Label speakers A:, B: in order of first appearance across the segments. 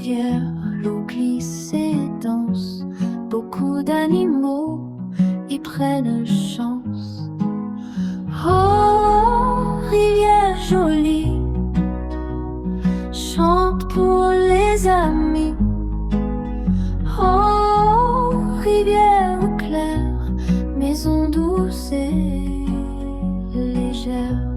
A: rivière, l'eau glisse et danse. Beaucoup d'animaux y prennent chance. Oh, rivière jolie, chante pour les amis. Oh, rivière claire, maison douce et légère.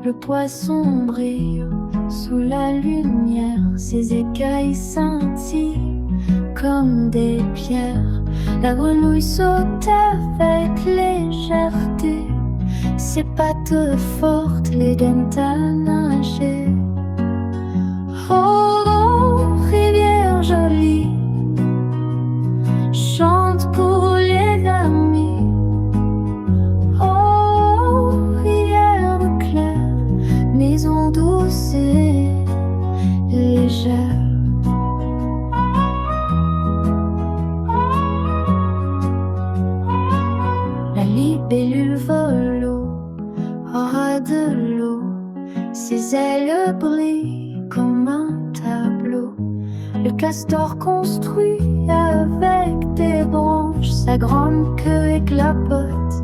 A: Le poisson brille sous la lumière, ses écailles scintillent comme des pierres. La grenouille saute avec légèreté, ses pattes fortes l'aident à nager. Oh, rivière jolie, chante pour les amis. Oh, rivière claire, maison douce et légère. La libellule vole au ras de l'eau, ses ailes brillent comme un tableau. Le castor construit avec des branches sa grande queue éclabote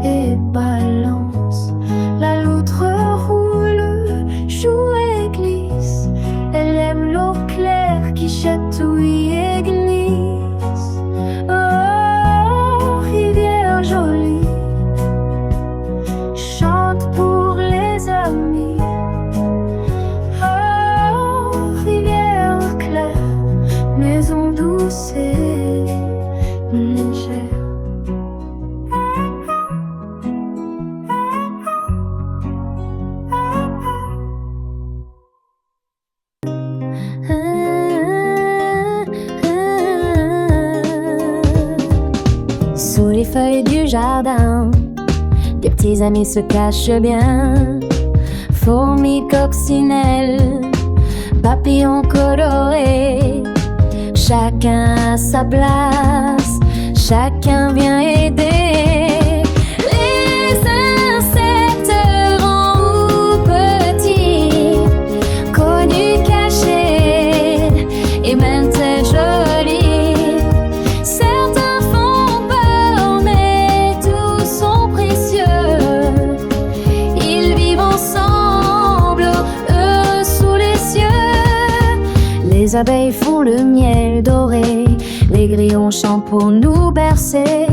A: et balance. La loutre roule, joue et glisse, elle aime l'eau claire qui chatouille et glisse. Oh, rivière jolie, chante pour les amis. Oh, rivière claire, maison douce et légère. Sous les feuilles du jardin, des petits amis se cachent bien. Fourmis, coccinelles, papillons colorés, chacun à sa place, chacun vient aider. Les insectes grands ou petits, connus, cachés et même très jolis. Certains font peur mais tous sont précieux. Ils vivent ensemble, heureux sous les cieux. Les abeilles font le miel doré, les grillons chantent pour nous bercer.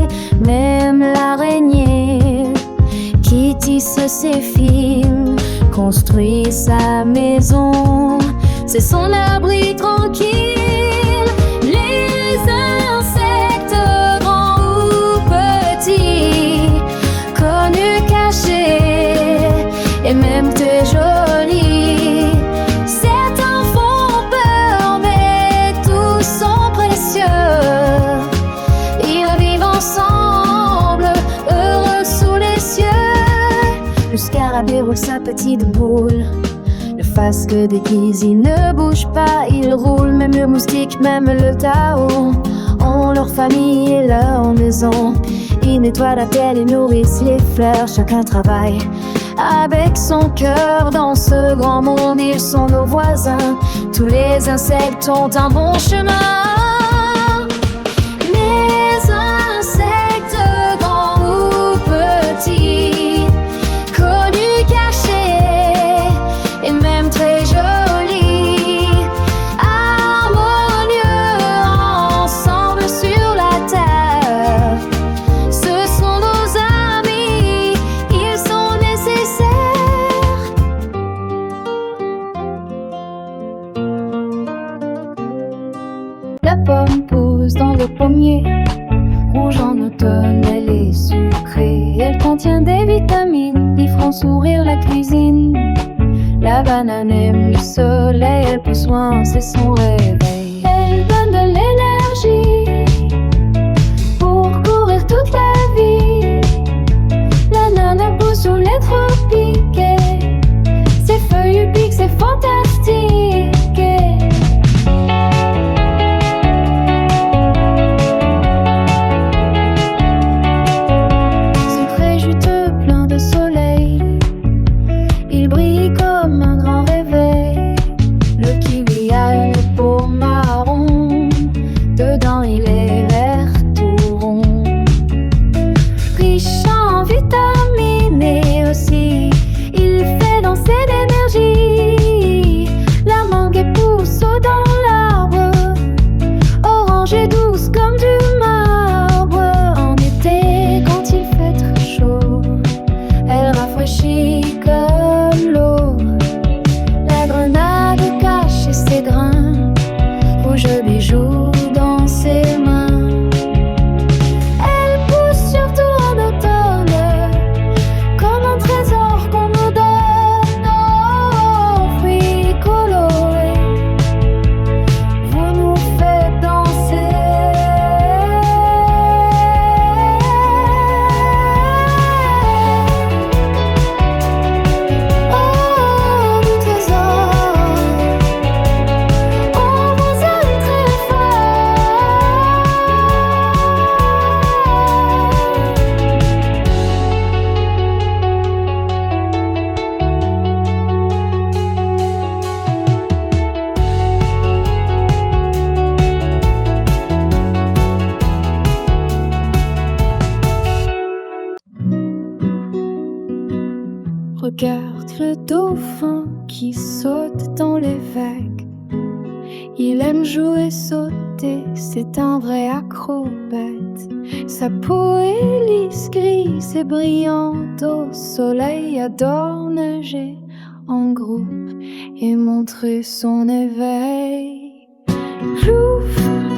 A: Même l'araignée qui tisse ses fils construit sa maison, c'est son abri tranquille. Les insectes grands ou petits, connus, cachés et même très jolis. Certains font peur mais tous sont précieux. Ils vivent ensemble, heureux sous les cieux. Le scarabée roule sa petite boule, le fasque déguise, il ne bouge pas, il roule. Même le moustique, même le tao ont leur famille et leur maison. Ils nettoient la terre et nourrissent les fleurs. Chacun travaille avec son cœur dans ce grand monde. Ils sont nos voisins, tous les insectes ont un bon chemin. Les insectes grands ou petits, connus, cachés et même très jolis, harmonieux ensemble sur la terre. Ce sont nos amis, ils sont nécessaires. La pomme pousse dans le pommier, rouge en automne, elle est sucrée. Elle contient des vitamines qui feront sourire la cuisine. La banane aime le soleil, elle pousse loin, c'est son réveil. Elle donne de l'énergie pour courir toute la vie. L'ananas pousse sous les tropiques et ses feuilles piquent, c'est fantastique. Sucré, juteux, plein de soleil, dauphin qui saute dans les vagues. Il aime jouer, sauter, c'est un vrai acrobate. Sa peau est lisse, grise et brillante au soleil, adore nager en groupe et montrer son éveil. Plouf,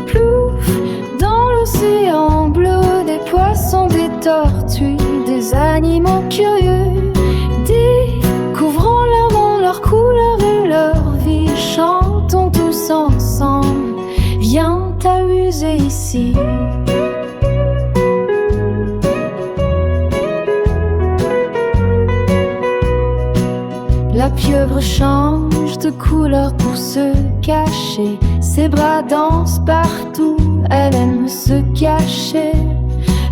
A: plouf, dans l'océan bleu, des poissons, des tortues, des animaux curieux, découvrons leur nom, leur couleur et leur vie. Chantons tous ensemble, viens t'amuser ici. La pieuvre change de couleur pour se cacher. Ses bras dansent partout, elle aime se cacher.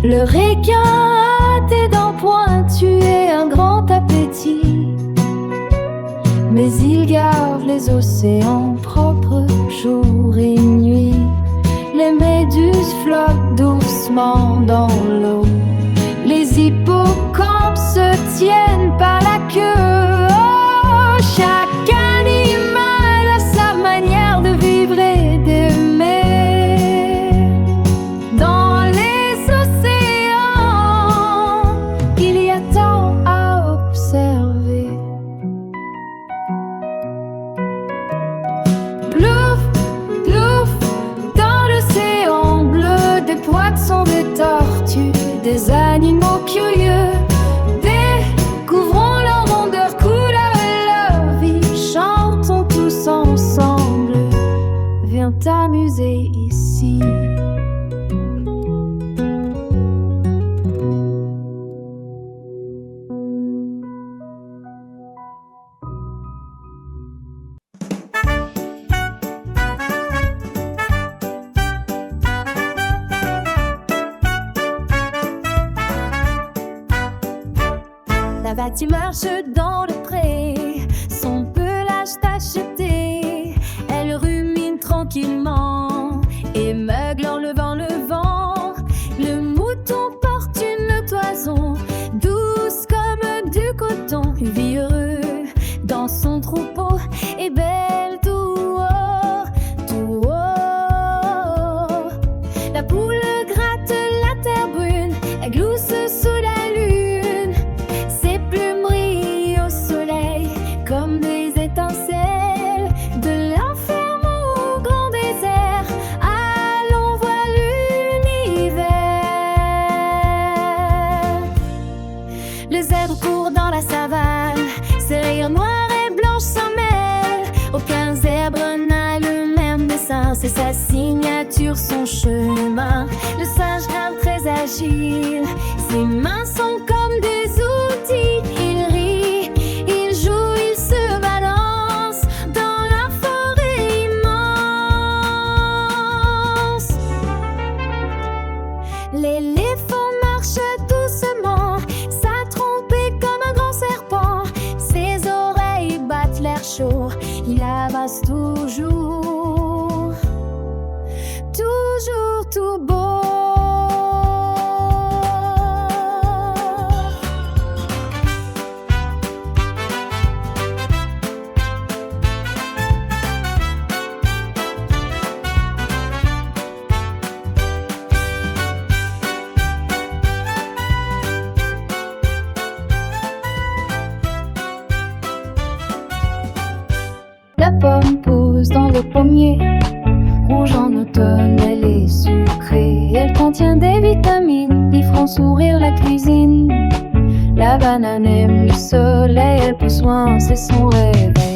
A: Le requin a des dents pointues et un grand appétit, mais il garde les océans propres jour et nuit. Les méduses flottent doucement dans l'eau. Les hippocampes se tiennent par la queue. Chaque animal a sa manière de vivre et d'aimer. Dans les océans, il y a tant à observer. Plouf, plouf, dans l'océan bleu, des poissons, des tortues, des animaux curieux. Découvrons leur rondeur, couleur et leur vie. Chantons tous ensemble, viens t'amuser ici. Là-bas tu marches dans le pré, son pelage tacheté. Elle rumine tranquillement et meugle en levant le vent. Le mouton porte une toison douce comme du coton. Il vit heureux dans son troupeau et belle tout haut, tout haut. La poule gratte la terre brune, elle glousse sous la lune. Ses plumes brillent au soleil comme des étincelles. De l'enferme au grand désert, allons voir l'univers. Le zèbre court dans la savane, ses rayures noirs et blanches s'en mêlent. Aucun zèbre n'a le même dessin, c'est sa signature, son chemin. Le singe grimpe très agile, ses mains sont comme des outils. Il rit, il joue, il se balance dans la forêt immense. L'éléphant marche doucement, sa trompe est comme un grand serpent. Ses oreilles battent l'air chaud, il avance toujours, toujours tout beau. La pomme pousse dans le pommier, rouge en automne, elle est sucrée. Elle contient des vitamines qui feront sourire la cuisine. La banane aime le soleil, elle pousse loin, c'est son réveil.